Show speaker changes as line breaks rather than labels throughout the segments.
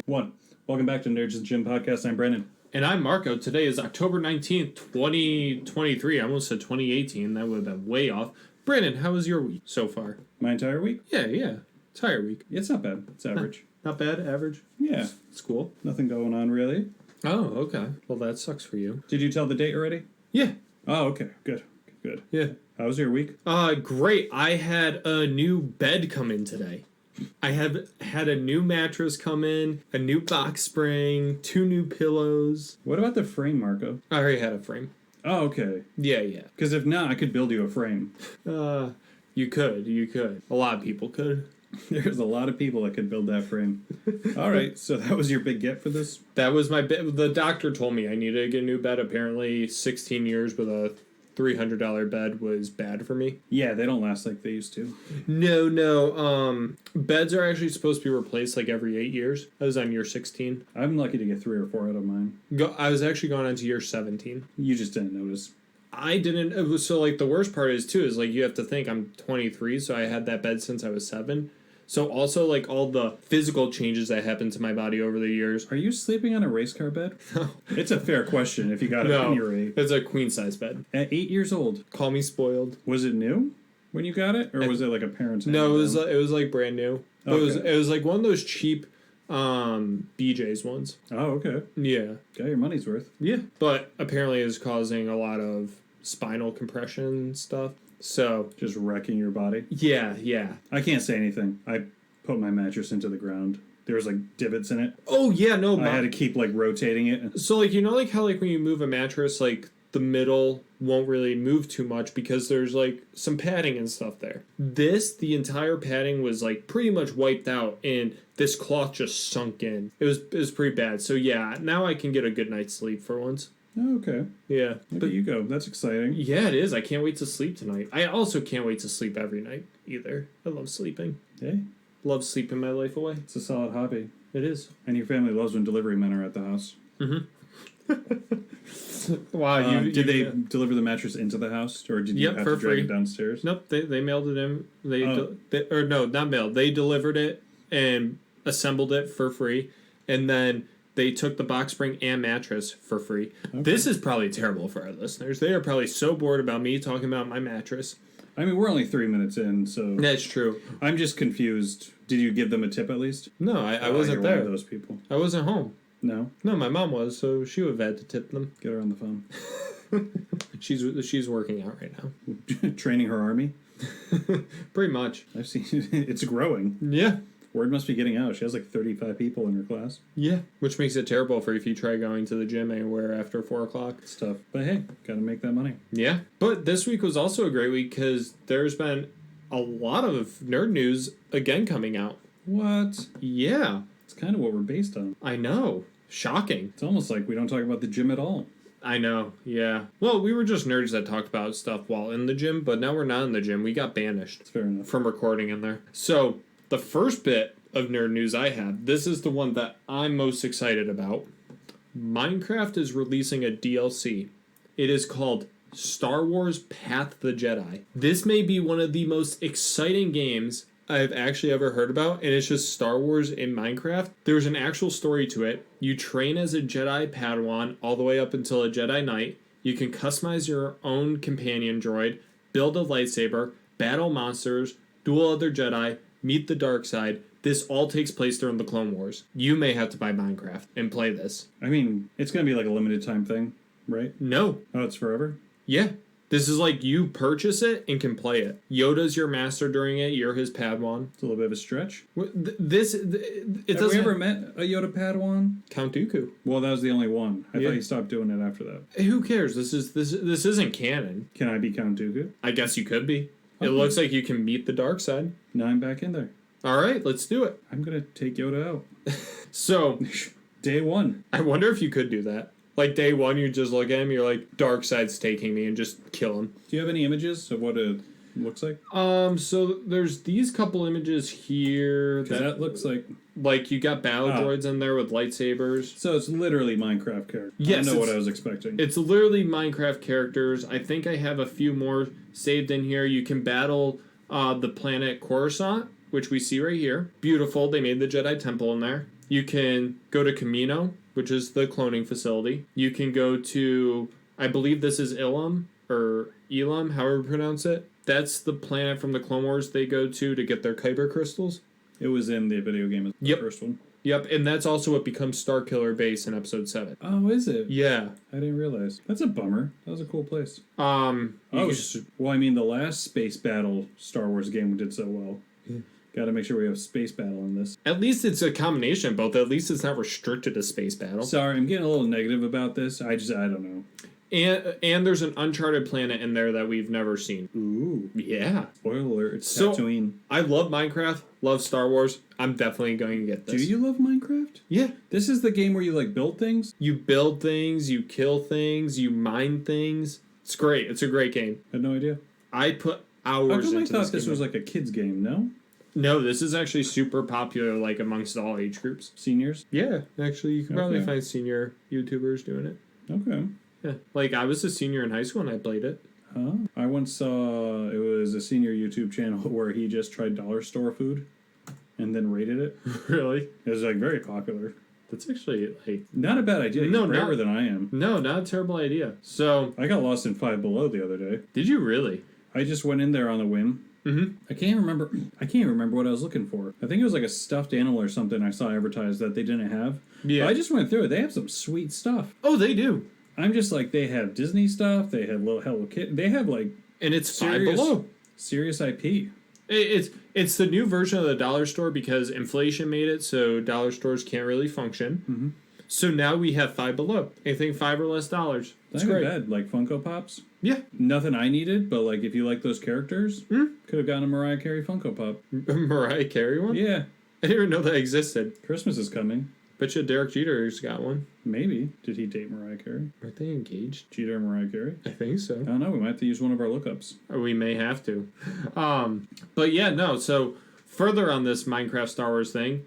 One. Welcome back to Nerds and Gym Podcast. I'm Brennan.
And I'm Marco. Today is October 19th, 2023. I almost said 2018. That would have been way off. Brandon, how was your week so far?
My entire week?
Yeah. Entire week.
It's not bad. It's average.
Not bad? Average?
Yeah.
It's cool.
Nothing going on, really.
Oh, okay. Well, that sucks for you.
Did you tell the date already?
Yeah.
Oh, okay. Good.
Yeah.
How was your week?
Great. I had a new bed come in today. I have had a new mattress come in, a new box spring, 2 new pillows.
What about the frame, Marco?
I already had a frame.
Oh, okay.
Yeah.
Because if not, I could build you a frame.
You could. A lot of people could.
There's a lot of people that could build that frame. All right, so that was your big get for this?
That was my bed. The doctor told me I needed to get a new bed. Apparently, 16 years with a $300 bed was bad for me.
Yeah, they don't last like they used to.
No. Beds are actually supposed to be replaced like every 8 years. I was on year 16.
I'm lucky to get 3 or 4 out of mine.
I was actually going on to year 17.
You just didn't notice.
I didn't. It was, so, like, the worst part is, too, is, like, you have to think I'm 23, so I had that bed since I was 7. So also, like, all the physical changes that happened to my body over the years.
Are you sleeping on a race car bed?
No.
It's a fair question if you got it when you were 8.
It's a queen-size bed.
At 8 years old.
Call me spoiled.
Was it new when you got it? Or was it like a parent's
No, it was like brand new.
Okay.
It was like one of those cheap BJ's ones.
Oh, okay.
Yeah.
Got your money's worth.
Yeah. But apparently is causing a lot of spinal compression stuff. So
just wrecking your body.
Yeah.
I can't say anything. I put my mattress into the ground. There was like divots in it.
Oh yeah, no.
I had to keep like rotating it.
So like like how like when you move a mattress, like the middle won't really move too much because there's like some padding and stuff there. The entire padding was like pretty much wiped out, and this cloth just sunk in. It was pretty bad. So yeah, now I can get a good night's sleep for once.
Oh, okay.
Yeah.
But you go. That's exciting.
Yeah, it is. I can't wait to sleep tonight. I also can't wait to sleep every night either. I love sleeping.
Hey.
Love sleeping my life away.
It's a solid hobby.
It is.
And your family loves when delivery men are at the house.
Mm-hmm. Wow.
Did they deliver the mattress into the house? Or did you have to drag it downstairs?
Nope. They mailed it in. Not mailed. They delivered it and assembled it for free. And then they took the box spring and mattress for free. Okay. This is probably terrible for our listeners. They are probably so bored about me talking about my mattress.
I mean, we're only 3 minutes in, so...
That's true.
I'm just confused. Did you give them a tip at least?
No, I wasn't there.
One of those people.
I wasn't home.
No?
No, my mom was, so she would have had to tip them.
Get her on the phone.
She's working out right now.
Training her army?
Pretty much.
I've seen it's growing.
Yeah.
Word must be getting out. She has like 35 people in her class.
Yeah. Which makes it terrible for if you try going to the gym anywhere after 4 o'clock.
It's tough. But hey, gotta make that money.
Yeah. But this week was also a great week because there's been a lot of nerd news again coming out.
What?
Yeah.
It's kind of what we're based on.
I know. Shocking.
It's almost like we don't talk about the gym at all.
I know. Yeah. Well, we were just nerds that talked about stuff while in the gym, but now we're not in the gym. We got banished.
It's fair enough.
From recording in there. So... the first bit of nerd news I have, this is the one that I'm most excited about. Minecraft is releasing a DLC. It is called Star Wars Path of the Jedi. This may be one of the most exciting games I've actually ever heard about, and it's just Star Wars in Minecraft. There's an actual story to it. You train as a Jedi Padawan all the way up until a Jedi Knight. You can customize your own companion droid, build a lightsaber, battle monsters, duel other Jedi, meet the dark side. This all takes place during the Clone Wars. You may have to buy Minecraft and play this.
I mean, it's going to be like a limited time thing, right?
No.
Oh, it's forever?
Yeah. This is like you purchase it and can play it. Yoda's your master during it. You're his Padawan.
It's a little bit of a stretch.
Have
we ever met a Yoda Padawan?
Count Dooku.
Well, that was the only one. I thought he stopped doing it after that.
Who cares? This isn't canon.
Can I be Count Dooku?
I guess you could be. Okay. It looks like you can meet the dark side.
Now I'm back in there.
All right, let's do it.
I'm going to take Yoda out.
So...
day one.
I wonder if you could do that. Like, day one, you just look at him, you're like, dark side's taking me, and just kill him.
Do you have any images of what it looks like?
So there's these couple images here.
That looks like...
like, you got battle droids in there with lightsabers.
So it's literally Minecraft characters.
Yes.
I know what I was expecting.
It's literally Minecraft characters. I think I have a few more saved in here. You can battle the planet Coruscant, which we see right here. Beautiful. They made the Jedi Temple in there. You can go to Camino, which is the cloning facility. You can go to, I believe this is Ilum, or Elam, however you pronounce it. That's the planet from the Clone Wars they go to get their Kyber crystals.
It was in the video game as the first one.
Yep, and that's also what becomes Starkiller Base in Episode 7.
Oh, is it?
Yeah.
I didn't realize. That's a bummer. That was a cool place.
Well,
I mean, the last space battle Star Wars game did so well. Got to make sure we have space battle in this.
At least it's a combination of both. At least it's not restricted to space battle.
Sorry, I'm getting a little negative about this. I don't know.
And there's an uncharted planet in there that we've never seen.
Ooh.
Yeah.
Spoiler alert, it's Tatooine.
I love Minecraft, love Star Wars. I'm definitely going to get this.
Do you love Minecraft?
Yeah.
This is the game where you, like, build things?
You build things, you kill things, you mine things. It's great. It's a great game.
I had no idea.
I put hours into this game.
I thought this was like a kid's game, no?
No, this is actually super popular, like, amongst all age groups.
Seniors?
Yeah. Actually, you can probably find senior YouTubers doing it.
Okay.
Yeah, like I was a senior in high school and I played it.
Huh? I once saw it was a senior YouTube channel where he just tried dollar store food and then rated it.
Really?
It was like very popular.
That's actually like
not a bad idea. He's braver than I am.
No, not a terrible idea. So
I got lost in Five Below the other day.
Did you really?
I just went in there on a whim.
Mm-hmm.
I can't remember what I was looking for. I think it was like a stuffed animal or something I saw advertised that they didn't have.
Yeah.
But I just went through it. They have some sweet stuff.
Oh, they do.
I'm just like, they have Disney stuff. They have little Hello Kitty. They have like,
and it's Five Below.
Serious IP.
It's the new version of the dollar store because inflation made it so dollar stores can't really function.
Mm-hmm.
So now we have Five Below. Anything $5 or less. That's
not
great.
Bad. Like Funko Pops.
Yeah.
Nothing I needed, but like if you like those characters, could have gotten a Mariah Carey Funko Pop.
Mariah Carey one?
Yeah.
I didn't even know that existed.
Christmas is coming.
Bet you Derek Jeter's got one.
Maybe. Did he date Mariah Carey?
Aren't they engaged?
Jeter and Mariah Carey?
I think so.
I don't know. We might have to use one of our lookups.
We may have to. But yeah, no. So further on this Minecraft Star Wars thing,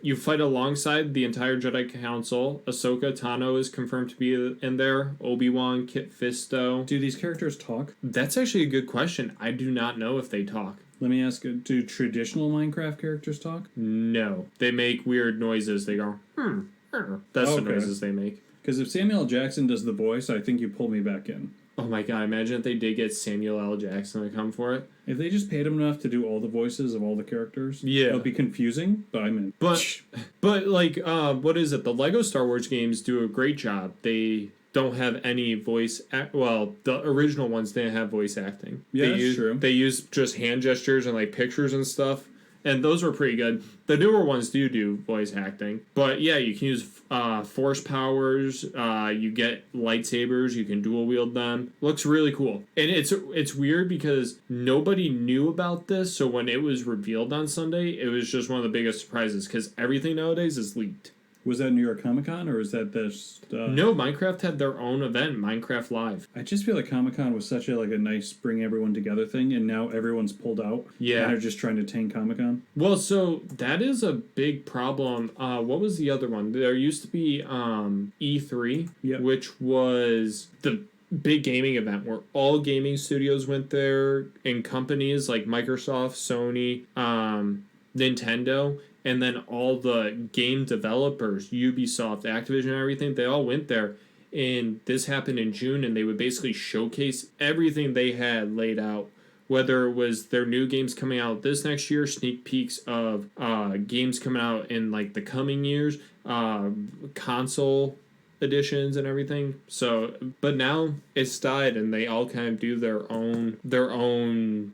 you fight alongside the entire Jedi Council. Ahsoka Tano is confirmed to be in there. Obi-Wan, Kit Fisto.
Do these characters talk?
That's actually a good question. I do not know if they talk.
Let me ask you, do traditional Minecraft characters talk?
No. They make weird noises. They go, That's the noises they make.
Because if Samuel L. Jackson does the voice, I think you pull me back in.
Oh my god, imagine if they did get Samuel L. Jackson to come for it.
If they just paid him enough to do all the voices of all the characters,
yeah,
it would be confusing, but I'm in.
But like, what is it? The Lego Star Wars games do a great job. They don't have any voice the original ones didn't have voice acting.
Yeah, that's true.
They use just hand gestures and like pictures and stuff. And those were pretty good. The newer ones do voice acting. But yeah, you can use force powers. You get lightsabers. You can dual wield them. Looks really cool. And it's weird because nobody knew about this. So when it was revealed on Sunday, it was just one of the biggest surprises because everything nowadays is leaked.
Was that New York Comic Con or is that this?
No, Minecraft had their own event, Minecraft Live.
I just feel like Comic Con was such a nice bring everyone together thing, and now everyone's pulled out.
Yeah,
and they're just trying to tank Comic Con.
Well, so that is a big problem. What was the other one? There used to be E3, which was the big gaming event where all gaming studios went there, and companies like Microsoft, Sony, Nintendo. And then all the game developers, Ubisoft, Activision, and everything, they all went there. And this happened in June, and they would basically showcase everything they had laid out. Whether it was their new games coming out this next year, sneak peeks of games coming out in like the coming years, console editions and everything. So, but now it's died, and they all kind of do their own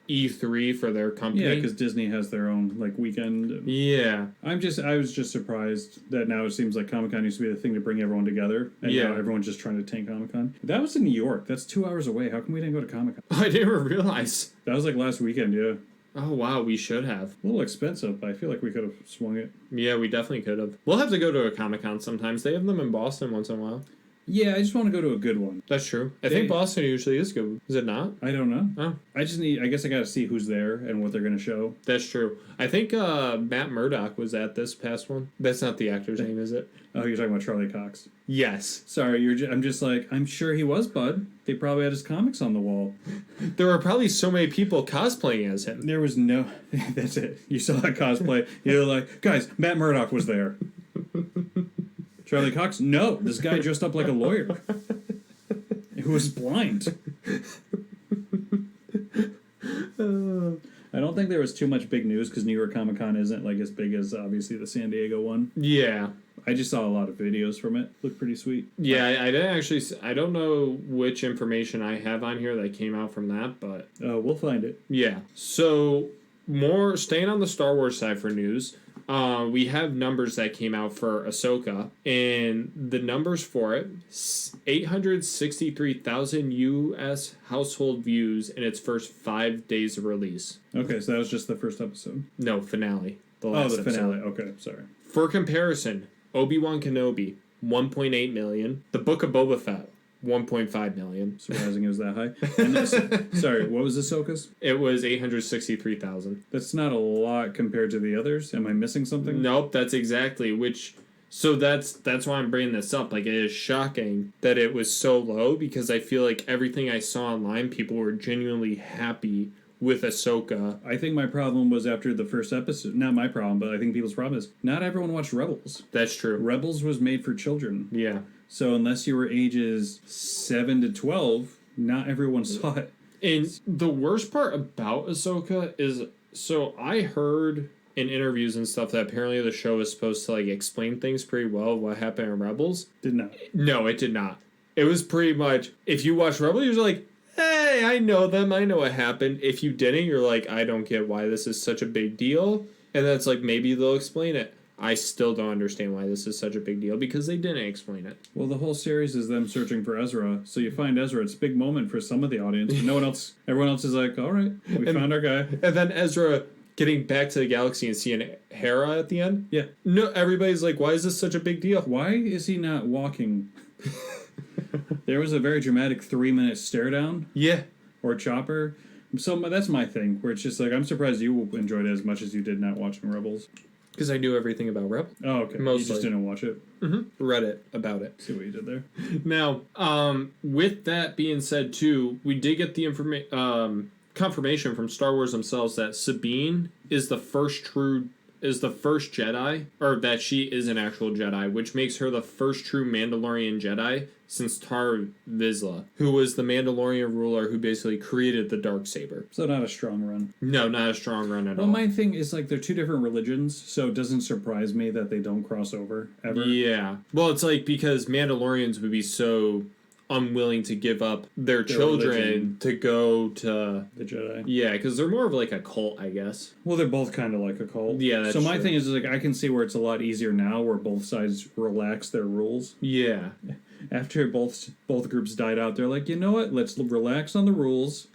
E3 for their company.
Yeah, because Disney has their own weekend.
Yeah,
I was just surprised that now it seems like Comic Con used to be the thing to bring everyone together, and now everyone's just trying to tank Comic Con. That was in New York. That's 2 hours away. How come we didn't go to Comic Con?
I didn't realize.
That was last weekend. Yeah.
Oh, wow, we should have.
A little expensive, but I feel like we could have swung it.
Yeah, we definitely could have. We'll have to go to a Comic-Con sometimes. They have them in Boston once in a while.
Yeah, I just want to go to a good one.
That's true. I think Boston usually is good. Is it not?
I don't know.
Oh.
I guess I got to see who's there and what they're going to show.
That's true. I think Matt Murdock was at this past one. That's not the actor's name, is it?
Oh, you're talking about Charlie Cox.
Yes.
Sorry, I'm just like, I'm sure he was, bud. They probably had his comics on the wall.
There were probably so many people cosplaying as him.
There was no... That's it. You saw that cosplay. You're like, guys, Matt Murdock was there. Charlie Cox? No, this guy dressed up like a lawyer who was blind. I don't think there was too much big news because New York Comic Con isn't like as big as obviously the San Diego one.
Yeah.
I just saw a lot of videos from it. Looked pretty sweet.
Yeah, I didn't actually... I don't know which information I have on here that came out from that, but...
We'll find it.
Yeah. So, more... Staying on the Star Wars side for news... we have numbers that came out for Ahsoka, and the numbers for it, 863,000 U.S. household views in its first 5 days of release.
Okay, so that was just the first episode.
No, finale.
The finale. Okay, sorry.
For comparison, Obi-Wan Kenobi, 1.8 million. The Book of Boba Fett, 1.5 million.
Surprising it was that high. And sorry, what was Ahsoka's?
It was 863,000.
That's not a lot compared to the others. Am I missing something?
Nope, that's exactly which. So that's why I'm bringing this up. Like, it is shocking that it was so low because I feel like everything I saw online, people were genuinely happy with Ahsoka.
I think my problem was after the first episode. Not my problem, but I think people's problem is not everyone watched Rebels.
That's true.
Rebels was made for children.
Yeah.
So unless you were ages 7 to 12, not everyone saw it.
And the worst part about Ahsoka is, so I heard in interviews and stuff that apparently the show is supposed to like explain things pretty well, what happened in Rebels.
Did not.
No, it did not. It was pretty much, if you watch Rebels, you're like, hey, I know them, I know what happened. If you didn't, you're like, I don't get why this is such a big deal. And that's like, maybe they'll explain it. I still don't understand why this is such a big deal because they didn't explain it.
Well, the whole series is them searching for Ezra. So you find Ezra. It's a big moment for some of the audience. But no one else. Everyone else is like, all right, we found our guy.
And then Ezra getting back to the galaxy and seeing Hera at the end.
Yeah.
No, everybody's like, why is this such a big deal?
Why is he not walking? There was a very dramatic 3-minute stare down.
Yeah.
Or chopper. So that's my thing, where it's just like, I'm surprised you enjoyed it as much as you did not watching Rebels.
Because I knew everything about Rebels.
Oh, okay.
Mostly.
You just didn't watch it.
Mm-hmm. Read it about it.
See what you did there.
Now, with that being said, too, we did get the confirmation from Star Wars themselves that Sabine is the first Jedi, or that she is an actual Jedi, which makes her the first true Mandalorian Jedi since Tar Vizsla, who was the Mandalorian ruler who basically created the Darksaber.
So not a strong run.
No, not a strong run at all.
Well, my thing is like they're two different religions, so it doesn't surprise me that they don't cross over ever.
Yeah. Well, it's like because Mandalorians would be so unwilling to give up their children religion to go to
the Jedi.
Yeah, because they're more of like a cult, I guess.
Well, they're both kind of like a cult.
Yeah, that's
so my
true.
thing is like I can see where it's a lot easier now, where both sides relax their rules.
Yeah.
After both groups died out, they're like, you know what? Let's relax on the rules,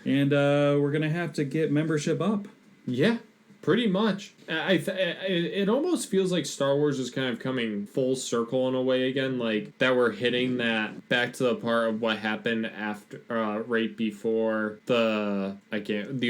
and we're gonna have to get membership up.
Yeah. Pretty much. It almost feels like Star Wars is kind of coming full circle in a way again, like that we're hitting that back to the part of what happened after, right before the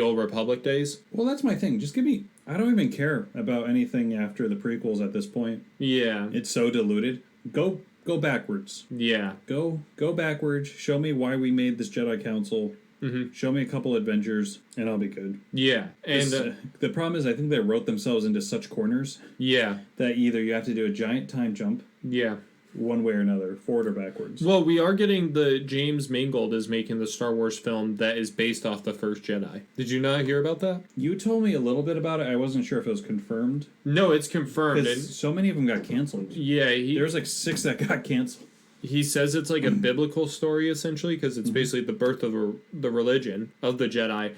Old Republic days.
Well, that's my thing. Just give me. I don't even care about anything after the prequels at this point.
Yeah,
it's so diluted. Go backwards.
Yeah,
go backwards. Show me why we made this Jedi Council.
Mm-hmm.
Show me a couple adventures, and I'll be good.
Yeah, and
the problem is, I think they wrote themselves into such corners.
Yeah,
that either you have to do a giant time jump.
Yeah.
One way or another, forward or backwards.
Well, we are getting the James Mangold is making the Star Wars film that is based off the first Jedi. Did you not hear about that?
You told me a little bit about it. I wasn't sure if it was confirmed.
No, it's confirmed.
Because so many of them got canceled.
Yeah,
there's like 6 that got canceled.
He says it's like a biblical story, essentially, because it's basically the birth of the religion of the Jedi.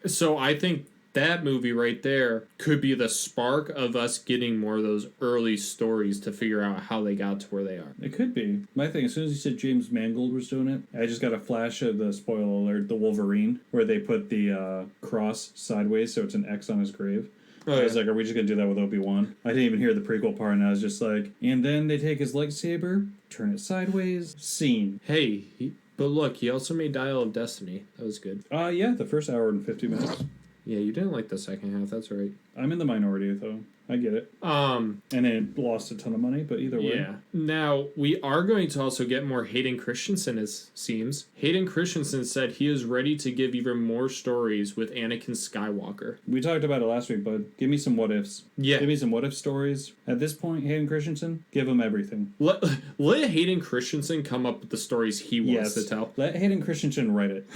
So I think that movie right there could be the spark of us getting more of those early stories to figure out how they got to where they are.
It could be. My thing, as soon as you said James Mangold was doing it, I just got a flash of the, spoiler alert, the Wolverine, where they put the cross sideways so it's an X on his grave. I was like, are we just going to do that with Obi-Wan? I didn't even hear the prequel part, and I was just like, and then they take his lightsaber, turn it sideways, scene.
Hey, but look, he also made Dial of Destiny. That was good.
Yeah, the first hour and 50 minutes.
Yeah, you didn't like the second half. That's right.
I'm in the minority, though. I get it. And it lost a ton of money, but either way.
Yeah. Now, we are going to also get more Hayden Christensen, it seems. Hayden Christensen said he is ready to give even more stories with Anakin Skywalker.
We talked about it last week, bud. Give me some what-ifs.
Yeah.
Give me some what-if stories. At this point, Hayden Christensen, give him everything.
Let Hayden Christensen come up with the stories he wants to tell.
Let Hayden Christensen write it.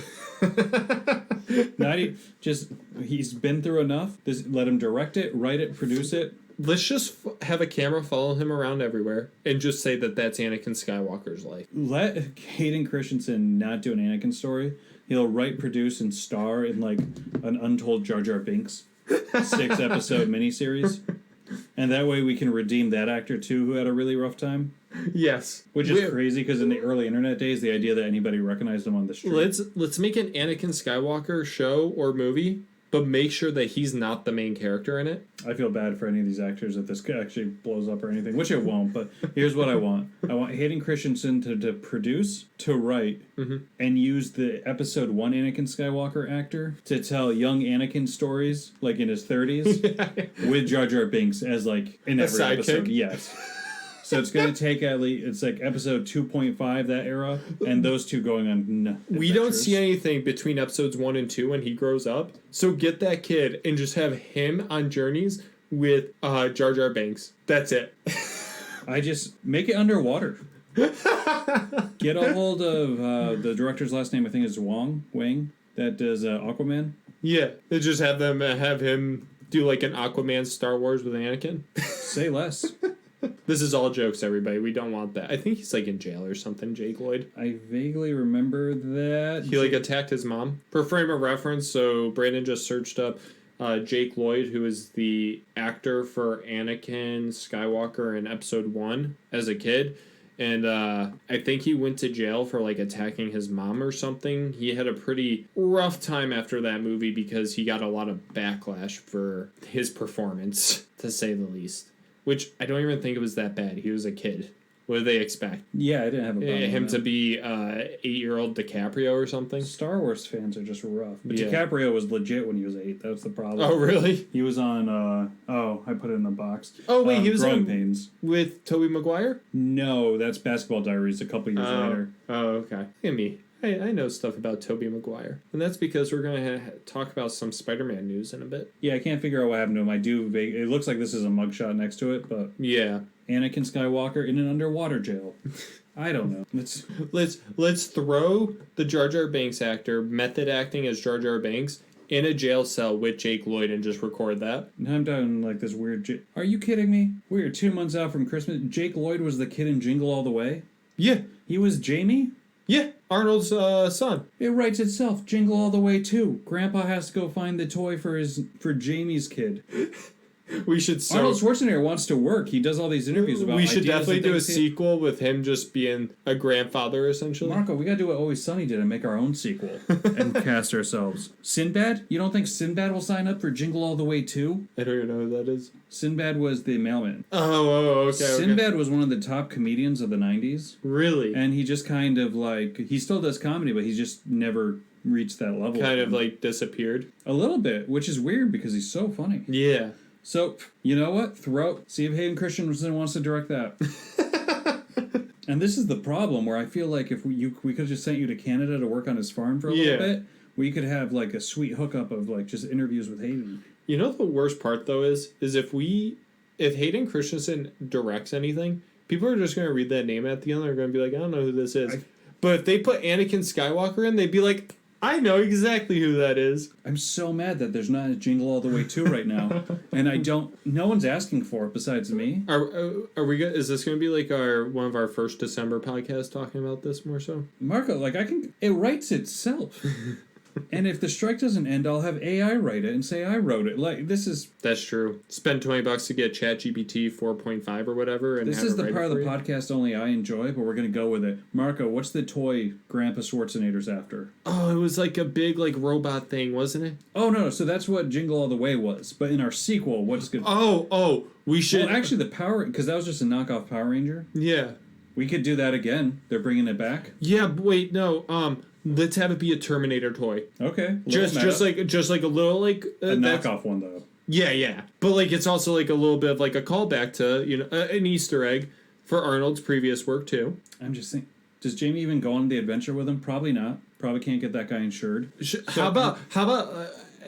He's been through enough. Just let him direct it, write it, produce it.
Let's just have a camera follow him around everywhere and just say that that's Anakin Skywalker's life.
Let Hayden Christensen not do an Anakin story. He'll write, produce, and star in like an untold Jar Jar Binks 6-episode miniseries. And that way we can redeem that actor too who had a really rough time.
Yes.
Which is crazy because in the early internet days, the idea that anybody recognized him on the street.
Let's make an Anakin Skywalker show or movie, but make sure that he's not the main character in it.
I feel bad for any of these actors if this actually blows up or anything, which it won't, but here's what I want. I want Hayden Christensen to produce, to write, and use the episode 1 Anakin Skywalker actor to tell young Anakin stories, like in his 30s, with Jar Jar Binks as like in every episode. Yes. So it's going to take at least, it's like episode 2.5, that era, and those two going on
We don't see anything between episodes 1 and 2 when he grows up. So get that kid and just have him on journeys with Jar Jar Binks. That's it.
I just make it underwater. Get a hold of the director's last name, I think is Wang, that does Aquaman.
Yeah, they just have him do like an Aquaman Star Wars with Anakin.
Say less.
This is all jokes, everybody. We don't want that. I think he's like in jail or something, Jake Lloyd.
I vaguely remember that.
He like attacked his mom. For frame of reference, so Brandon just searched up Jake Lloyd, who is the actor for Anakin Skywalker in episode 1 as a kid. And I think he went to jail for like attacking his mom or something. He had a pretty rough time after that movie because he got a lot of backlash for his performance, to say the least. Which I don't even think it was that bad. He was a kid. What did they expect?
Yeah, I didn't have a problem
him to be 8-year-old DiCaprio or something?
Star Wars fans are just rough. But yeah. DiCaprio was legit when he was 8. That was the problem.
Oh, really?
He was on, I put it in the box.
Oh, wait, he was
Growing Pains.
With Tobey Maguire?
No, that's Basketball Diaries a couple years later.
Oh, okay. Look at me. I know stuff about Tobey Maguire. And that's because we're going to talk about some Spider-Man news in a bit.
Yeah, I can't figure out what happened to him. It looks like this is a mugshot next to it, but...
Yeah.
Anakin Skywalker in an underwater jail. I don't know.
Let's throw the Jar Jar Binks actor, method acting as Jar Jar Binks, in a jail cell with Jake Lloyd and just record that.
Now I'm doing like this weird... Are you kidding me? We are 2 months out from Christmas. Jake Lloyd was the kid in Jingle All The Way?
Yeah.
He was Jamie?
Yeah, Arnold's son.
It writes itself. Jingle All The Way 2. Grandpa has to go find the toy for Jamie's kid.
We should.
Arnold Schwarzenegger wants to work. He does all these interviews about.
We should definitely do a sequel with him just being a grandfather, essentially.
Marco, we gotta do what Always Sunny did and make our own sequel and cast ourselves. Sinbad? You don't think Sinbad will sign up for Jingle All The Way 2?
I don't even know who that is.
Sinbad was the mailman.
Oh, okay.
Sinbad was one of the top comedians of the 90s.
Really?
And he just kind of like he still does comedy, but he's just never reached that level.
Kind of like disappeared.
A little bit, which is weird because he's so funny.
Yeah.
So, you know what? See if Hayden Christensen wants to direct that. And this is the problem where I feel like if we could have just sent you to Canada to work on his farm for a little bit, we could have like a sweet hookup of like just interviews with Hayden.
You know the worst part though is if Hayden Christensen directs anything, people are just going to read that name at the end. They're going to be like, I don't know who this is. But if they put Anakin Skywalker in, they'd be like, I know exactly who that is.
I'm so mad that there's not a Jingle All The Way 2 right now. And no one's asking for it besides me.
Are we good? Is this going to be like one of our first December podcasts talking about this more so?
Marco, it writes itself. And if the strike doesn't end, I'll have AI write it and say I wrote it. Like, this is...
That's true. Spend $20 to get ChatGPT 4.5 or whatever. And
this is the part of the podcast only I enjoy, but we're going to go with it. Marco, what's the toy Grandpa Schwarzenegger's after?
Oh, it was like a big like robot thing, wasn't it?
Oh, no. So that's what Jingle All The Way was. But in our sequel, what's good?
Oh, we should...
Well, actually, the Power... Because that was just a knockoff Power Ranger.
Yeah.
We could do that again. They're bringing it back.
Yeah, but wait, no. Let's have it be a Terminator toy.
Okay.
Just like a little like
a knockoff one though.
Yeah. But like it's also like a little bit of like a callback to an Easter egg for Arnold's previous work too.
I'm just thinking, does Jamie even go on the adventure with him? Probably not. Probably can't get that guy insured.
How about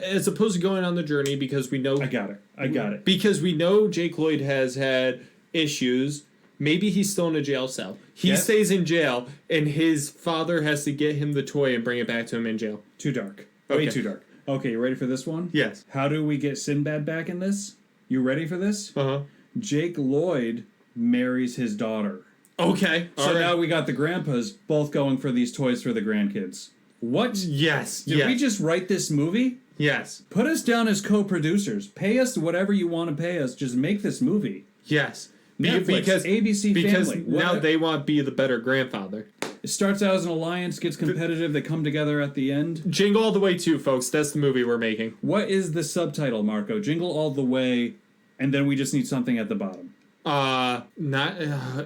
as opposed to going on the journey because we know
I got it.
Because we know Jake Lloyd has had issues. Maybe he's still in a jail cell. He stays in jail, and his father has to get him the toy and bring it back to him in jail.
Too dark.
Okay.
Way too dark. Okay, you ready for this one?
Yes.
How do we get Sinbad back in this? You ready for this?
Uh-huh.
Jake Lloyd marries his daughter.
Okay.
So now we got the grandpas both going for these toys for the grandkids. What?
Yes.
Did we just write this movie?
Yes.
Put us down as co-producers. Pay us whatever you want to pay us. Just make this movie.
Yes.
Netflix, because ABC
because
Family.
Now they want to be the better grandfather.
It starts out as an alliance, gets competitive, they come together at the end.
Jingle All The Way 2, folks. That's the movie we're making.
What is the subtitle, Marco? Jingle All The Way, and then we just need something at the bottom.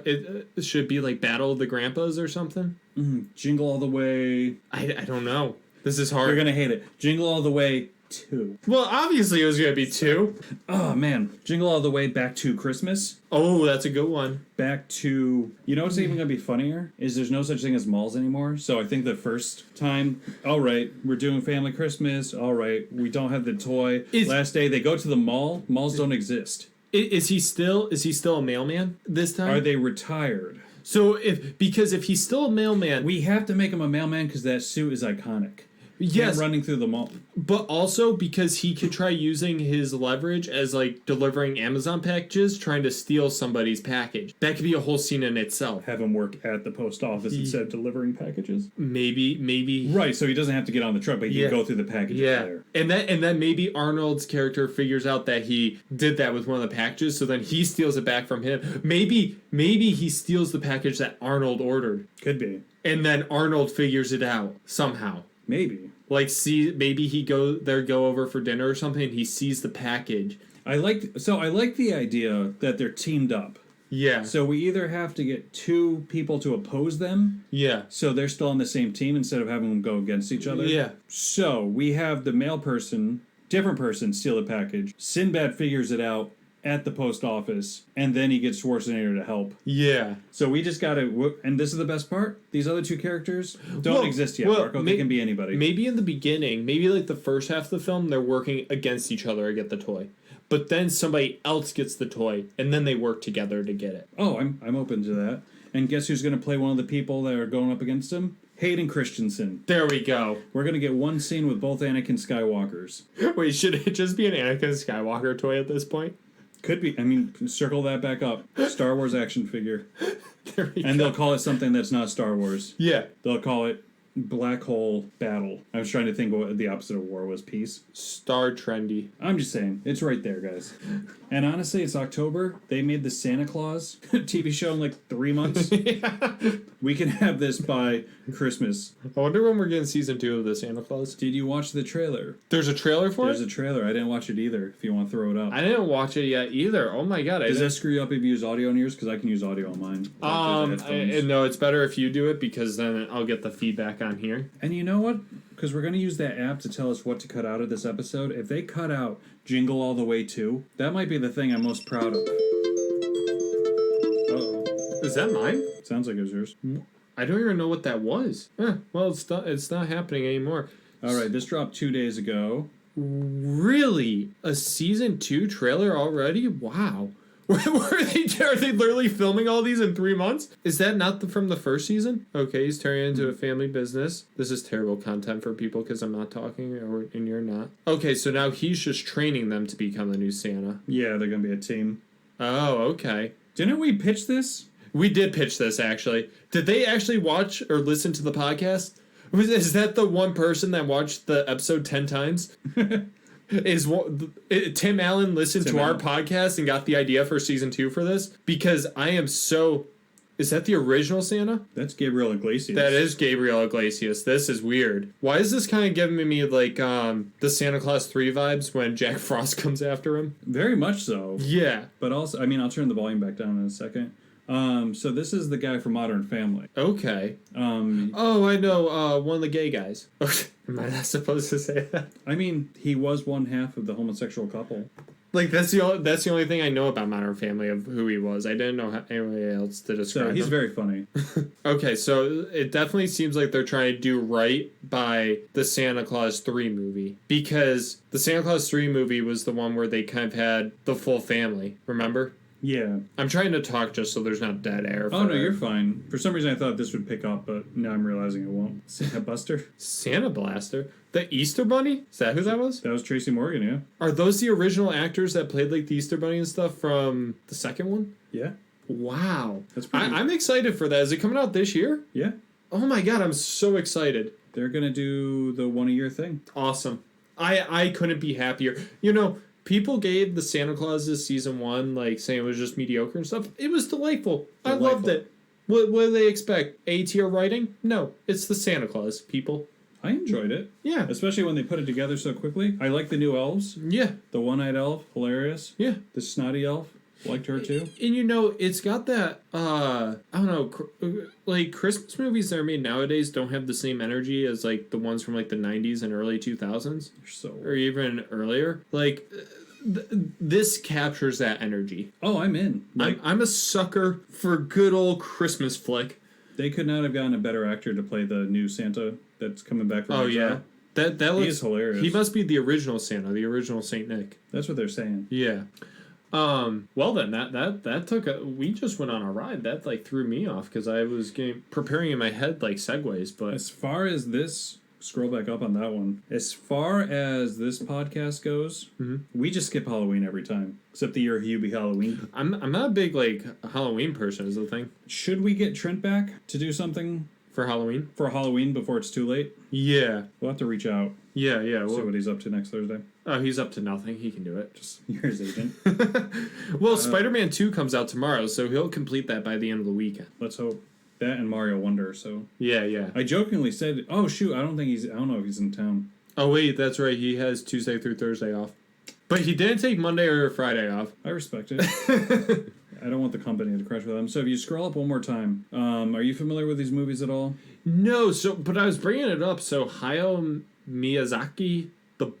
It should be like Battle of the Grandpas or something.
Jingle All The Way.
I don't know. This is hard.
You're gonna hate it. Jingle All The Way 2.
Well, obviously it was gonna be 2.
Oh man, Jingle All The Way Back to Christmas.
Oh, that's a good one.
Back to... You know what's even gonna be funnier? Is there's no such thing as malls anymore. So I think the first time, alright, we're doing family Christmas, alright, we don't have the toy. Last day they go to the mall. Malls don't exist.
Is he still a mailman this time?
Are they retired?
So if he's still a mailman,
we have to make him a mailman because that suit is iconic.
Yes,
running through the mall.
But also because he could try using his leverage as like delivering Amazon packages, trying to steal somebody's package. That could be a whole scene in itself.
Have him work at the post office instead of delivering packages.
Maybe.
Right, so he doesn't have to get on the truck, but he can go through the packages there.
And then maybe Arnold's character figures out that he did that with one of the packages, so then he steals it back from him. Maybe he steals the package that Arnold ordered.
Could be.
And then Arnold figures it out somehow.
Maybe.
Like, maybe he go over for dinner or something, and he sees the package.
I like the idea that they're teamed up.
Yeah.
So we either have to get two people to oppose them.
Yeah.
So they're still on the same team instead of having them go against each other.
Yeah.
So we have the male person, different person, steal the package. Sinbad figures it out at the post office, and then he gets Schwarzenegger to help.
Yeah.
So we just gotta, and this is the best part, these other two characters don't exist yet, Marco. They can be anybody.
Maybe in the beginning, maybe like the first half of the film, they're working against each other to get the toy. But then somebody else gets the toy, and then they work together to get it.
Oh, I'm open to that. And guess who's gonna play one of the people that are going up against him? Hayden Christensen.
There we go.
We're gonna get one scene with both Anakin Skywalkers.
Wait, should it just be an Anakin Skywalker toy at this point?
Could be. I mean, circle that back up. Star Wars action figure. And they'll call it something that's not Star Wars.
Yeah.
They'll call it Black Hole Battle. I was trying to think what the opposite of war was. Peace.
Star Trendy.
I'm just saying. It's right there, guys. And honestly, it's October. They made the Santa Claus TV show in like 3 months.
Yeah.
We can have this by Christmas.
I wonder when we're getting season 2 of the Santa Claus.
Did you watch the trailer?
There's a trailer for
There's a trailer. I didn't watch it either, if you want to throw it up.
I didn't watch it yet either. Oh my god.
Does that screw you up if you use audio on yours? Because I can use audio on mine.
No, it's better if you do it because then I'll get the feedback on here.
And you know what? Because we're going to use that app to tell us what to cut out of this episode. If they cut out Jingle All The Way 2, that might be the thing I'm most proud of. Uh-oh.
Is that mine?
Sounds like it was yours.
I don't even know what that was. Well, it's not happening anymore.
All right, this dropped 2 days ago.
Really? A season 2 trailer already? Wow. Are they literally filming all these in 3 months? Is that not from the first season? Okay, he's turning into a family business. This is terrible content for people because I'm not talking and you're not. Okay, so now he's just training them to become the new Santa.
Yeah, they're going to be a team.
Oh, okay.
Didn't we pitch this?
We did pitch this, actually. Did they actually watch or listen to the podcast? Is that the one person that watched the episode 10 times? Tim Allen listened to our podcast and got the idea for season 2 for this? Because I am so... Is that the original Santa?
That's Gabriel Iglesias.
That is Gabriel Iglesias. This is weird. Why is this kind of giving me like the Santa Claus 3 vibes when Jack Frost comes after him?
Very much so.
Yeah.
But also, I mean, I'll turn the volume back down in a second. So this is the guy from Modern Family.
Okay. Oh, I know. One of the gay guys. Am I not supposed to say that?
I mean, he was one half of the homosexual couple.
Like that's the only thing I know about Modern Family of who he was. I didn't know how anybody else to describe.
So he's
him.
very funny.
Okay, so it definitely seems like they're trying to do right by the Santa Claus 3 movie, because the Santa Claus 3 movie was the one where they kind of had the full family. Remember?
Yeah.
I'm trying to talk just so there's not dead air.
Oh, no, you're fine. For some reason, I thought this would pick up, but now I'm realizing it won't. Santa Buster?
Santa Blaster? The Easter Bunny? Is that who that was?
That was Tracy Morgan, yeah.
Are those the original actors that played like the Easter Bunny and stuff from the second one?
Yeah.
Wow.
That's pretty
I'm excited for that. Is it coming out this year?
Yeah.
Oh my god, I'm so excited.
They're going to do the one-a-year thing.
Awesome. I couldn't be happier. You know, people gave the Santa Clauses season 1 like saying it was just mediocre and stuff. It was delightful. I loved it. What do they expect? A-tier writing? No, it's the Santa Claus, people.
I enjoyed it.
Yeah.
Especially when they put it together so quickly. I like the new elves.
Yeah.
The one-eyed elf, hilarious.
Yeah.
The snotty elf, liked her too.
And you know, it's got that, I don't know, like Christmas movies that are made nowadays don't have the same energy as like the ones from like the 90s and early 2000s. Or even earlier. Like... this captures that energy.
Oh, I'm in.
Like, I'm a sucker for good old Christmas flick.
They could not have gotten a better actor to play the new Santa that's coming back from
exile.
yeah.
That looks...
He is hilarious.
He must be the original Santa, the original Saint Nick.
That's what they're saying.
Yeah. Well then, that took a... We just went on a ride. That, like, threw me off, because I was preparing in my head, like, segues, but...
As far as this... Scroll back up on that one. As far as this podcast goes, we just skip Halloween every time. Except the year Hubie Halloween.
I'm not a big, like, Halloween person is the thing.
Should we get Trent back to do something?
For Halloween?
For Halloween before it's too late?
Yeah.
We'll have to reach out.
Yeah.
See what he's up to next Thursday.
Oh, he's up to nothing. He can do it. Just
You're his agent.
Well, Spider-Man 2 comes out tomorrow, so he'll complete that by the end of the weekend.
Let's hope. That and Mario Wonder, so...
Yeah.
I jokingly said, oh, shoot, I don't know if he's in town.
Oh, wait, that's right. He has Tuesday through Thursday off. But he didn't take Monday or Friday off.
I respect it. I don't want the company to crash with them. So if you scroll up one more time, are you familiar with these movies at all?
No, but I was bringing it up. So Hayao Miyazaki, the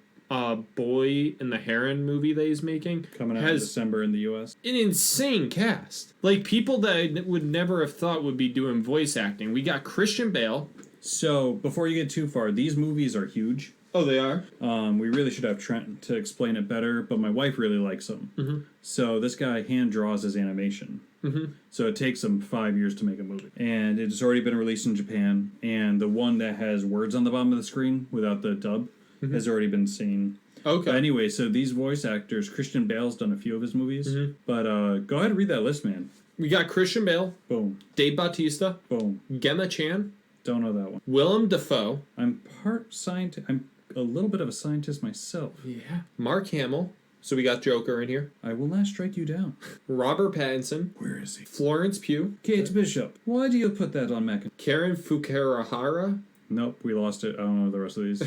Boy and the Heron movie that he's making,
Coming out in December in the U.S.
An insane cast. Like, people that I would never have thought would be doing voice acting. We got Christian Bale.
So, before you get too far, these movies are huge.
Oh, they are?
We really should have Trent to explain it better, but my wife really likes them.
Mm-hmm.
So, this guy hand draws his animation.
Mm-hmm.
So, it takes him 5 years to make a movie. And it's already been released in Japan, and the one that has words on the bottom of the screen without the dub has already been seen.
Okay.
But anyway, so these voice actors, Christian Bale's done a few of his movies, but go ahead and read that list, man.
We got Christian Bale.
Boom.
Dave Bautista.
Boom.
Gemma Chan.
Don't know that one.
Willem Dafoe.
I'm part scientist. I'm a little bit of a scientist myself.
Yeah. Mark Hamill. So we got Joker in here.
I will not strike you down.
Robert Pattinson.
Where is he?
Florence Pugh.
Kate Bishop. Why do you put that on Mac?
Karen Fukuhara.
Nope, we lost it. I don't know the rest of these.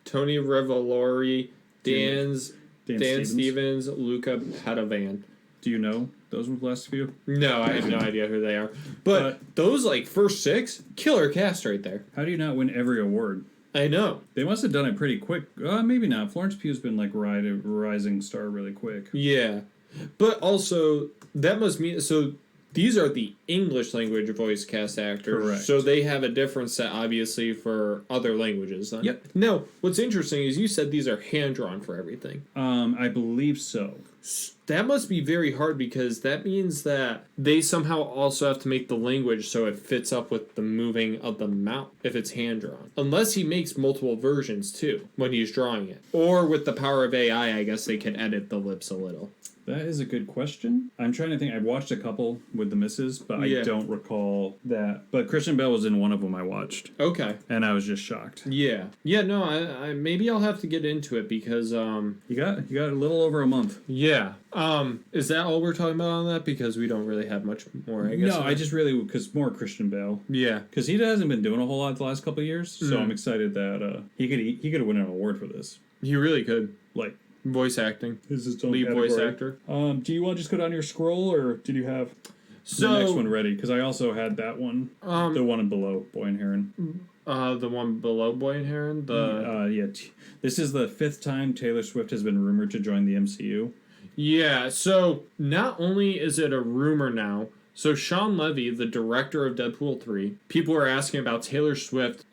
Tony Revolori. Dan Stevens. Luca Padovan.
Do you know those last few?
No, I have no idea who they are. But those, like, first 6, killer cast right there.
How do you not win every award?
I know.
They must have done it pretty quick. Maybe not. Florence Pugh's been, like, rising star really quick.
Yeah. But also, that must mean... So, these are the English language voice cast actors.
Correct.
So they have a different set, obviously, for other languages. Then.
Yep.
Now, what's interesting is you said these are hand-drawn for everything.
I believe so.
That must be very hard because that means that they somehow also have to make the language so it fits up with the moving of the mouth if it's hand-drawn. Unless he makes multiple versions, too, when he's drawing it. Or with the power of AI, I guess they can edit the lips a little.
That is a good question. I'm trying to think. I've watched a couple with the missus, but
Yeah.
I don't recall that. But Christian Bale was in one of them I watched,
Okay.
and I was just shocked.
Yeah. Yeah, no, I maybe I'll have to get into it because
You got a little over a month.
yeah. Is that all we're talking about on that? Because we don't really have much more, I guess.
No, I just really because more Christian Bale.
Yeah.
Because he hasn't been doing a whole lot the last couple of years, so I'm excited that he could win an award for this.
He really could.
Like
Voice acting.
this is his own
Lead
category.
voice actor.
Do you want to just go down your scroll, or did you have the next one ready? Because I also had that one, the one below Boy and Heron.
The one below Boy and Heron.
This is the 5th time Taylor Swift has been rumored to join the MCU.
Yeah. So not only is it a rumor now. So Sean Levy, the director of Deadpool 3, people are asking about Taylor Swift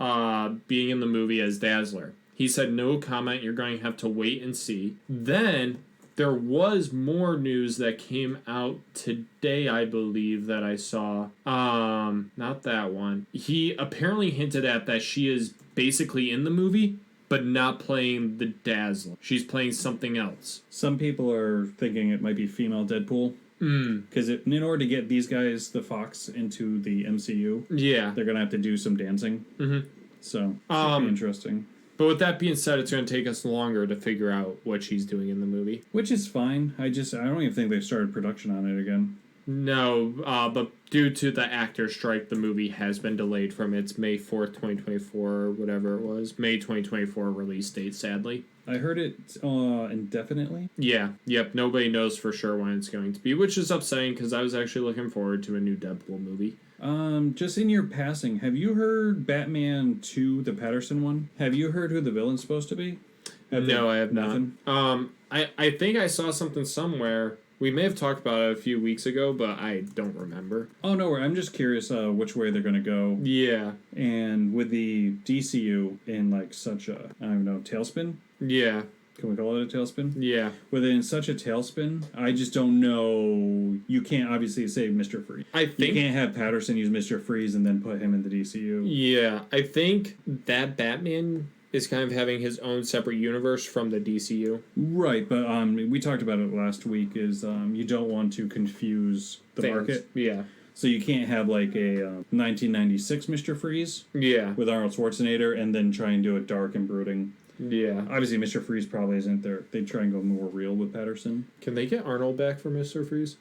being in the movie as Dazzler. He said no comment, you're going to have to wait and see. Then there was more news that came out today, I believe, that I saw. Not that one. He apparently hinted at that she is basically in the movie, but not playing the Dazzler. She's playing something else.
Some people are thinking it might be female Deadpool. Because in order to get these guys, the Fox, into the MCU,
Yeah.
they're going to have to do some dancing.
Mm-hmm.
So, should be interesting.
But with that being said, it's going to take us longer to figure out what she's doing in the movie.
Which is fine. I don't even think they've started production on it again.
No, but due to the actor strike, the movie has been delayed from its May 4th, 2024, or whatever it was, May 2024 release date, sadly.
I heard it indefinitely.
Yeah, yep, nobody knows for sure when it's going to be, which is upsetting because I was actually looking forward to a new Deadpool movie.
Just in your passing, have you heard Batman 2, the Patterson one? Have you heard who the villain's supposed to be?
No, I have
nothing?
not. I think I saw something somewhere. We may have talked about it a few weeks ago, but I don't remember.
Oh, no, I'm just curious which way they're going to go.
Yeah.
And with the DCU in like such a, I don't know, tailspin?
Yeah.
Can we call it a tailspin?
Yeah.
Within such a tailspin, I just don't know. You can't obviously say Mr. Freeze.
I think
you can't have Patterson use Mr. Freeze and then put him in the DCU.
Yeah, I think that Batman is kind of having his own separate universe from the DCU.
Right, but we talked about it last week. Is you don't want to confuse the market.
Yeah.
So you can't have like a 1996 Mr. Freeze.
Yeah.
With Arnold Schwarzenegger and then try and do it dark and brooding.
Yeah.
Obviously, Mr. Freeze probably isn't there. They try and go more real with Patterson.
Can they get Arnold back for Mr. Freeze?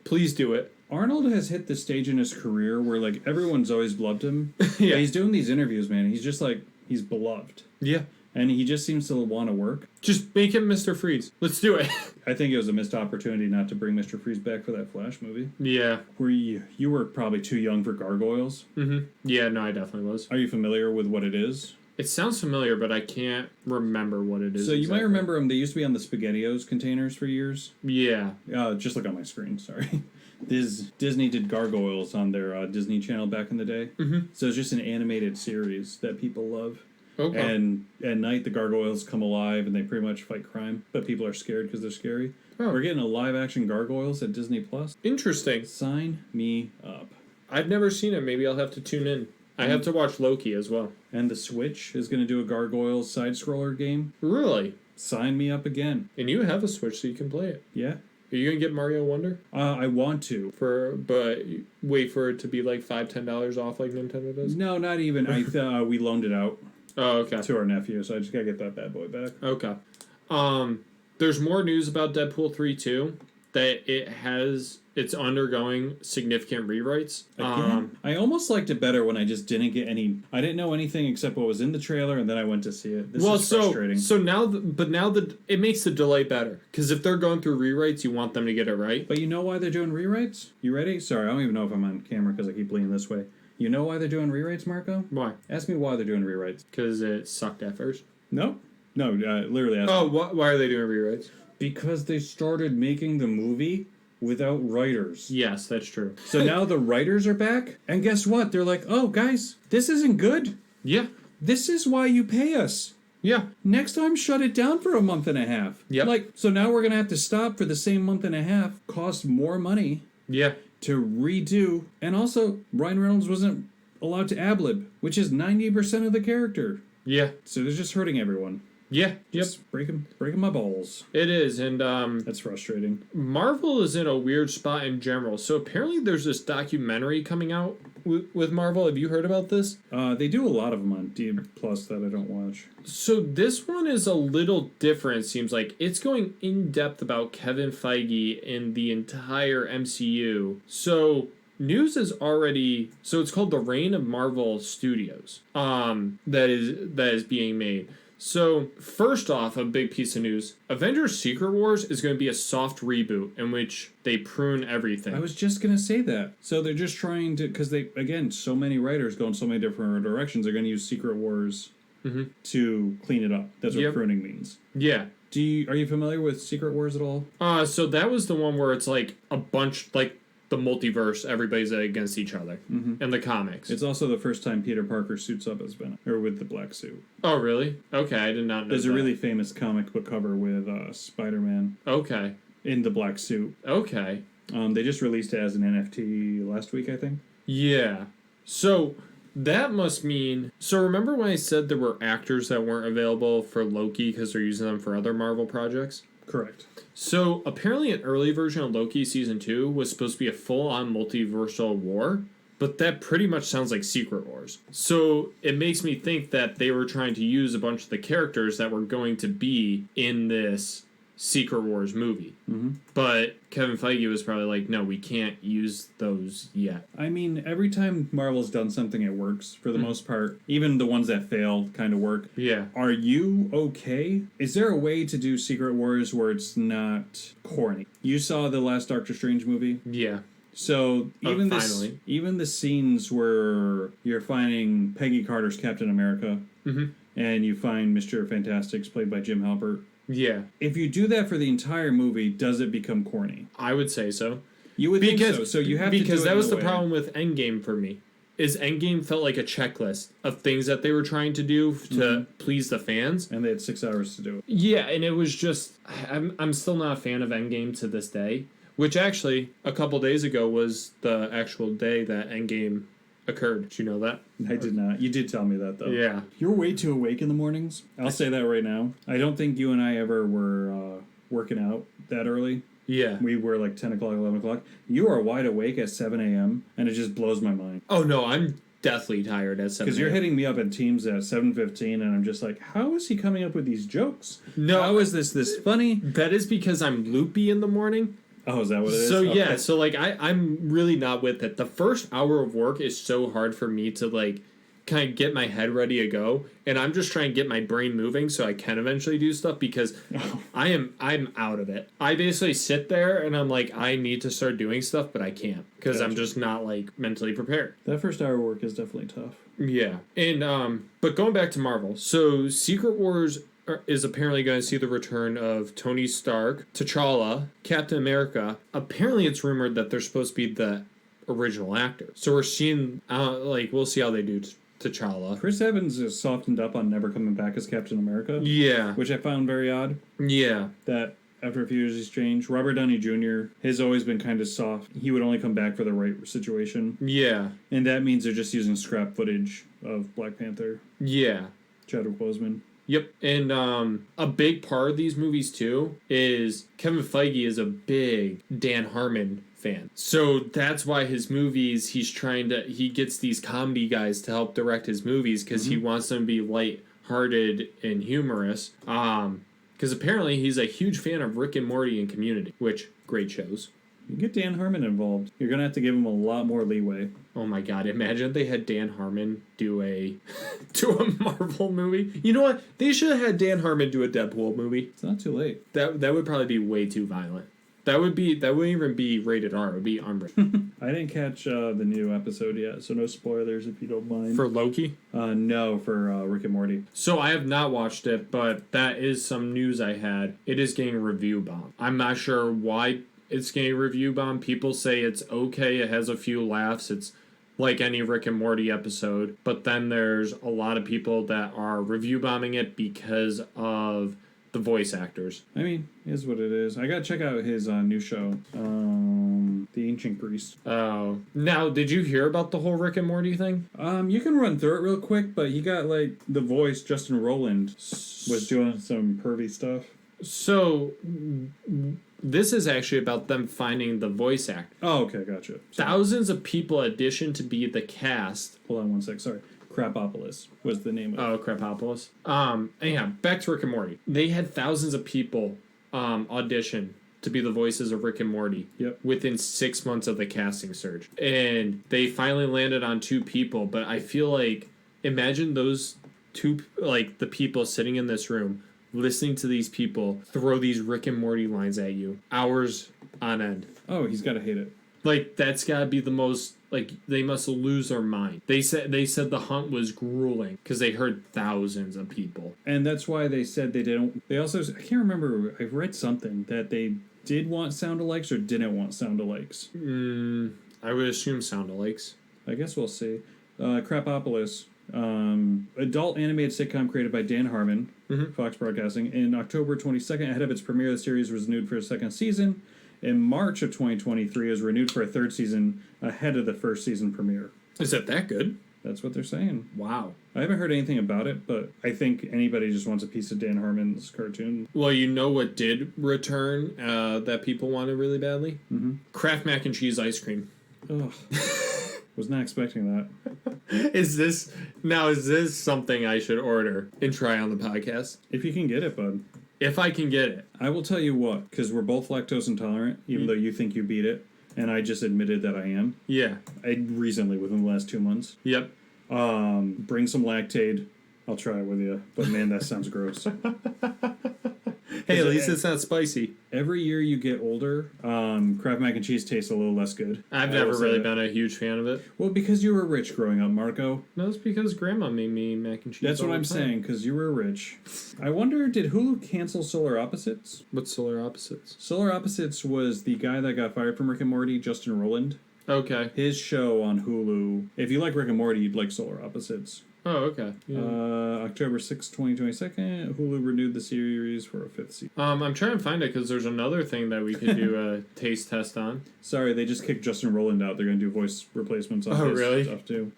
Please do it.
Arnold has hit the stage in his career where like everyone's always loved him.
Yeah.
But he's doing these interviews, man. He's just like he's beloved.
Yeah.
And he just seems to want to work.
Just make him Mr. Freeze. Let's do it.
I think it was a missed opportunity not to bring Mr. Freeze back for that Flash movie.
Yeah.
Where you were probably too young for Gargoyles.
Mm-hmm. Yeah, no, I definitely was.
Are you familiar with what it is?
It sounds familiar, but I can't remember what it is.
So you might remember them. They used to be on the SpaghettiOs containers for years.
Yeah.
Just look on my screen. Sorry. Disney did Gargoyles on their Disney Channel back in the day.
Mm-hmm.
So it's just an animated series that people love.
Okay.
And at night, the gargoyles come alive and they pretty much fight crime, but people are scared because they're scary.
Oh.
We're getting a live-action Gargoyles at Disney Plus.
Interesting.
Sign me up.
I've never seen it. Maybe I'll have to tune in. I have to watch Loki as well.
And the Switch is going to do a Gargoyles side-scroller game.
Really?
Sign me up again.
And you have a Switch, so you can play it.
Yeah.
Are you gonna get Mario Wonder?
I want to.
But wait for it to be like $5-10 off, like Nintendo does.
No, not even. We loaned it out.
Oh, okay.
To our nephew, so I just gotta get that bad boy back.
Okay. There's more news about Deadpool 3 too. That it's undergoing significant rewrites.
Again, I almost liked it better when I just didn't get any. I didn't know anything except what was in the trailer, and then I went to see it. This is frustrating.
So now, it makes the delay better because if they're going through rewrites, you want them to get it right.
But you know why they're doing rewrites? You ready? Sorry, I don't even know if I'm on camera because I keep leaning this way. You know why they're doing rewrites, Marco?
Why?
Ask me why they're doing rewrites.
Because it sucked at first.
No, literally. Ask
Oh,
me.
why are they doing rewrites?
Because they started making the movie without writers.
Yes, that's true.
So now the writers are back, and guess what? They're like, oh, guys, this isn't good.
Yeah.
This is why you pay us.
Yeah.
Next time, shut it down for a month and a half.
Yeah.
So now we're going to have to stop for the same month and a half, cost more money.
Yeah.
To redo. And also, Ryan Reynolds wasn't allowed to ad-lib, which is 90% of the character.
Yeah.
So they're just hurting everyone.
Yeah. Yep.
Just breaking my balls.
It is, and
That's frustrating.
Marvel is in a weird spot in general. So apparently there's this documentary coming out with Marvel. Have you heard about this?
They do a lot of them on D Plus that I don't watch.
So this one is a little different, it seems like. It's going in depth about Kevin Feige and the entire MCU. So news is already, so it's called The Reign of Marvel Studios. That is being made. So, first off, a big piece of news. Avengers Secret Wars is going to be a soft reboot in which they prune everything.
I was just going to say that. So they're just trying to, because they, again, so many writers go in so many different directions, they're going to use Secret Wars to clean it up. That's what pruning means.
Yeah.
Are you familiar with Secret Wars at all?
So that was the one where it's like a bunch, like the multiverse, everybody's against each other in the comics.
It's also the first time Peter Parker suits up as Venom, or with the black suit.
Oh, really? Okay, I did not know.
There's
that.
a really famous comic book cover with Spider-Man.
Okay.
In the black suit.
Okay.
They just released it as an NFT last week, I think.
Yeah. So that must mean. So remember when I said there were actors that weren't available for Loki because they're using them for other Marvel projects?
Correct.
So, apparently an early version of Loki Season 2 was supposed to be a full-on multiversal war, but that pretty much sounds like Secret Wars. So, it makes me think that they were trying to use a bunch of the characters that were going to be in this Secret Wars movie. But Kevin Feige was probably like, no, we can't use those yet.
I mean, every time Marvel's done something, it works for the most part. Even the ones that fail kind of work.
Yeah.
Are you okay? Is there a way to do Secret Wars where it's not corny? You saw the last Doctor Strange movie?
Yeah.
So even even the scenes where you're finding Peggy Carter's Captain America and you find Mr. Fantastic's played by Jim Halpert.
Yeah.
If you do that for the entire movie, does it become corny?
I would say so.
You would think so. So you have to do it
because that was the
way.
problem with Endgame for me. Is Endgame felt like a checklist of things that they were trying to do to please the fans.
And they had 6 hours to do it.
Yeah, and it was just I'm still not a fan of Endgame to this day. Which actually, a couple days ago was the actual day that Endgame occurred. Did you know that?
I did not. You did tell me that, though.
Yeah.
You're way too awake in the mornings. I'll say that right now. I don't think you and I ever were working out that early.
Yeah.
We were like 10 o'clock, 11 o'clock. You are wide awake at 7 a.m., and it just blows my mind.
Oh, no, I'm deathly tired at 7
Because you're hitting me up at Teams at 7:15, and I'm just like, how is he coming up with these jokes?
No.
How is this funny?
That is because I'm loopy in the morning.
Oh, is that what it is?
So,
okay.
yeah, so, like, I'm really not with it. The first hour of work is so hard for me to, like, kind of get my head ready to go, and I'm just trying to get my brain moving so I can eventually do stuff because I'm out of it. I basically sit there and I'm like, I need to start doing stuff, but I can't because I'm just not like mentally prepared.
That first hour of work is definitely tough.
Yeah, and but going back to Marvel, so Secret Wars is apparently going to see the return of Tony Stark, T'Challa, Captain America. Apparently, it's rumored that they're supposed to be the original actor. So we're seeing, we'll see how they do T'Challa.
Chris Evans is softened up on never coming back as Captain America.
Yeah.
Which I found very odd.
Yeah.
That after a few years he's changed. Robert Downey Jr. has always been kind of soft. He would only come back for the right situation.
Yeah.
And that means they're just using scrap footage of Black Panther.
Yeah.
Chadwick Boseman.
Yep, and a big part of these movies, too, is Kevin Feige is a big Dan Harmon fan. So that's why his movies, he gets these comedy guys to help direct his movies because he wants them to be light-hearted and humorous. Because apparently he's a huge fan of Rick and Morty and Community, which, great shows.
You get Dan Harmon involved, you're going to have to give him a lot more leeway.
Oh my god, imagine they had Dan Harmon do a Marvel movie. You know what? They should have had Dan Harmon do a Deadpool movie.
It's not too late.
That would probably be way too violent. That wouldn't even be rated R. It would be unrated.
I didn't catch the new episode yet, so no spoilers if you don't mind.
For Loki?
No, for Rick and Morty.
So I have not watched it, but that is some news I had. It is getting review bombed. I'm not sure why it's getting review bombed. People say it's okay. It has a few laughs. It's like any Rick and Morty episode. But then there's a lot of people that are review bombing it because of the voice actors.
I mean, it is what it is. I gotta check out his new show, The ancient Greece.
Oh. Now, did you hear about the whole Rick and Morty thing?
You can run through it real quick, but he got, like, the voice, Justin Roiland, was doing some pervy stuff.
So, this is actually about them finding the voice actor.
Oh, okay, gotcha. Sorry.
Thousands of people auditioned to be the cast.
Hold on one sec, sorry. Crapopolis was the name of it.
Oh, Crapopolis. Anyhow, back to Rick and Morty. They had thousands of people audition to be the voices of Rick and Morty.
Yep.
Within 6 months of the casting search. And they finally landed on 2 people, but I feel like, imagine those 2, like, the people sitting in this room, listening to these people throw these Rick and Morty lines at you, hours on end.
Oh, he's gotta hate it.
Like, that's gotta be the most, like, they must lose their mind. They said the hunt was grueling because they heard thousands of people.
And that's why they said they didn't. They also, I can't remember, I read something that they did want sound-alikes or didn't want sound-alikes.
I would assume sound-alikes.
I guess we'll see. Crapopolis, adult animated sitcom created by Dan Harmon, Fox Broadcasting. In October 22nd, ahead of its premiere, the series was renewed for a second season. In March of 2023, it was renewed for a third season ahead of the first season premiere.
Is it that good?
That's what they're saying.
Wow.
I haven't heard anything about it, but I think anybody just wants a piece of Dan Harmon's cartoon.
Well, you know what did return that people wanted really badly? Kraft mac and cheese ice cream.
Ugh. Was not expecting that.
Is this something I should order and try on the podcast?
If you can get it, bud.
If I can get it.
I will tell you what, because we're both lactose intolerant, even though you think you beat it, and I just admitted that I am.
Yeah.
Recently, within the last 2 months.
Yep.
Bring some Lactaid. I'll try it with you. But man, that sounds gross.
Hey, at least it's not spicy.
Every year you get older, Kraft mac and cheese tastes a little less good.
I've never really been a huge fan of it.
Well, because you were rich growing up, Marco.
No, it's because Grandma made me mac and cheese.
That's what I'm saying, because you were rich. I wonder, did Hulu cancel Solar Opposites?
What's Solar Opposites?
Solar Opposites was the guy that got fired from Rick and Morty, Justin Roiland.
Okay.
His show on Hulu. If you like Rick and Morty, you'd like Solar Opposites.
Oh, okay. Yeah.
October 6th, 2022, Hulu renewed the series for a 5th season.
I'm trying to find it because there's another thing that we could do a taste test on.
Sorry, they just kicked Justin Roiland out. They're going to do voice replacements on his stuff, too.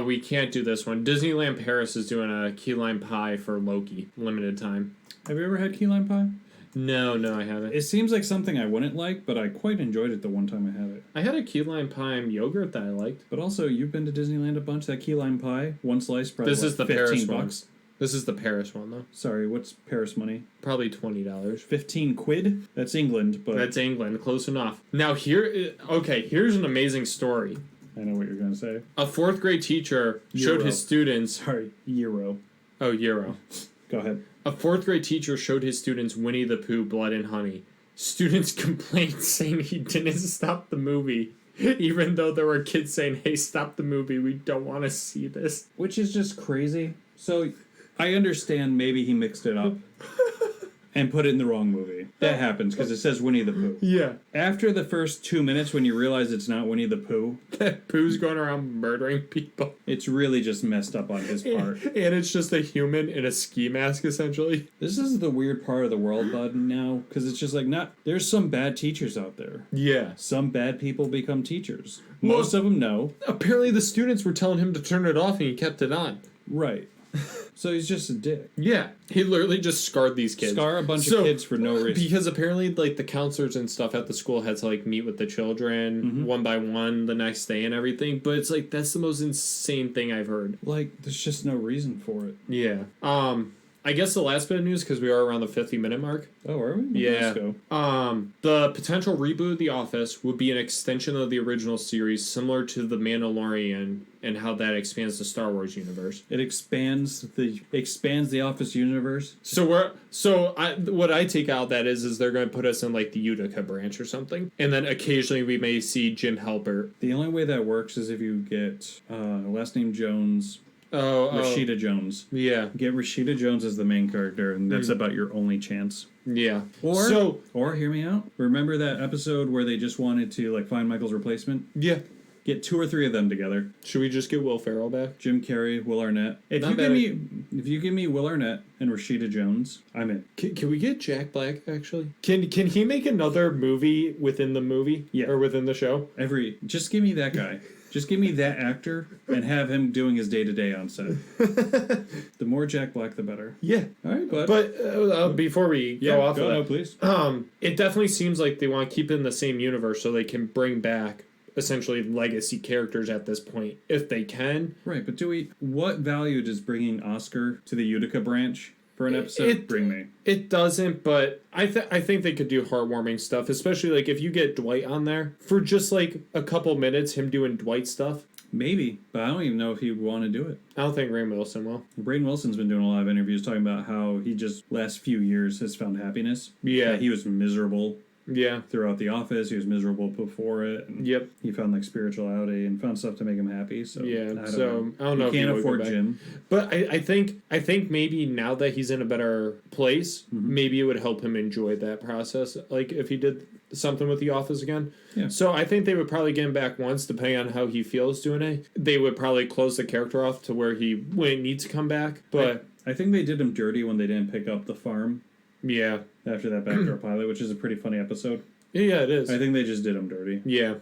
We can't do this one. Disneyland Paris is doing a key lime pie for Loki, limited time.
Have you ever had key lime pie?
No, I haven't.
It seems like something I wouldn't like, but I quite enjoyed it the one time I had it.
I had a key lime pie yogurt that I liked.
But also, you've been to Disneyland a bunch. That key lime pie, one slice, probably
This is the Paris one.
$15.
This is the Paris one, though.
Sorry, what's Paris money?
Probably $20.
15 quid? That's England, but...
That's England. Close enough. Now, here's an amazing story.
I know what you're going to say.
A 4th grade teacher showed his students...
Sorry, Euro.
Oh, Euro.
Go ahead.
A 4th grade teacher showed his students Winnie the Pooh, Blood and Honey. Students complained saying he didn't stop the movie, even though there were kids saying, hey, stop the movie, we don't want to see this.
Which is just crazy. So, I understand maybe he mixed it up and put it in the wrong movie. That happens, because it says Winnie the Pooh.
Yeah.
After the first 2 minutes, when you realize it's not Winnie the Pooh...
That Pooh's going around murdering people.
It's really just messed up on his part.
And it's just a human in a ski mask, essentially.
This is the weird part of the world, bud, now, because it's just like, there's some bad teachers out there.
Yeah.
Some bad people become teachers. Most of them know.
Apparently the students were telling him to turn it off and he kept it on.
Right. So he's just a dick.
Yeah. He literally just scarred these kids.
Scar a bunch of kids for no reason.
Because apparently, like, the counselors and stuff at the school had to, like, meet with the children one by one the next day and everything. But it's like, that's the most insane thing I've heard.
Like, there's just no reason for it.
Yeah. I guess the last bit of news, because we are around the 50-minute mark.
Oh, are we?
Yeah.
Let's go.
The potential reboot of The Office would be an extension of the original series, similar to The Mandalorian and how that expands the Star Wars universe.
It expands the Office universe.
What I take out that is they're going to put us in like the Utica branch or something, and then occasionally we may see Jim Halpert.
The only way that works is if you get last name Jones. Rashida Jones.
Yeah.
Get Rashida Jones as the main character, and that's about your only chance.
Yeah.
Or hear me out. Remember that episode where they just wanted to like find Michael's replacement?
Yeah.
Get 2 or 3 of them together.
Should we just get Will Ferrell back?
Jim Carrey, Will Arnett. If
Not
you
bad.
give me Will Arnett and Rashida Jones, I'm in.
Can we get Jack Black, actually? Can he make another movie within the movie?
Yeah.
Or within the show?
Just give me that guy. Just give me that actor and have him doing his day-to-day on set. The more Jack Black, the better.
Yeah.
All right, bud.
But before we go off of that,
no, please.
it definitely seems like they want to keep it in the same universe so they can bring back essentially legacy characters at this point, if they can.
Right, but what value does bringing Oscar to the Utica branch for an episode bring me?
It doesn't, but I think they could do heartwarming stuff, especially like if you get Dwight on there for just like a couple minutes, him doing Dwight stuff.
Maybe, but I don't even know if he'd want to do it.
I don't think Rainn Wilson will.
Braden Wilson's been doing a lot of interviews talking about how he just last few years has found happiness.
Yeah.
That he was miserable
Yeah.
throughout The Office. He was miserable before it. And
Yep.
he found like spirituality and found stuff to make him happy. So
Yeah.
I don't
So
know.
I don't know
You
if he
can't
would go
afford
back.
Jim.
But I think maybe now that he's in a better place, maybe it would help him enjoy that process. Like if he did something with The Office again.
Yeah.
So I think they would probably get him back once, depending on how he feels doing it. They would probably close the character off to where he wouldn't need to come back. But
I think they did him dirty when they didn't pick up the farm
yeah.
after that backdoor pilot, which is a pretty funny episode.
Yeah, it is.
I think they just did him dirty.
Yeah.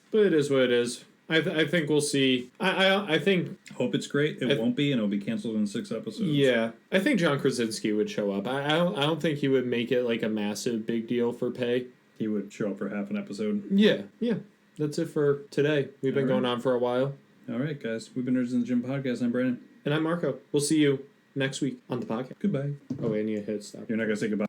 But it is what it is. I think we'll see. I think
Hope it's great. It won't be, and it'll be canceled in 6 episodes.
yeah. I think John Krasinski would show up. I don't think he would make it like a massive big deal for pay.
He would show up for half an episode.
Yeah. That's it for today. We've been
All right.
going on for a while.
All right, guys. We've been Nerds in the Gym podcast. I'm Brandon.
And I'm Marco. We'll see you next week on the podcast.
Goodbye.
Oh, and you hit stop.
You're not going to say goodbye.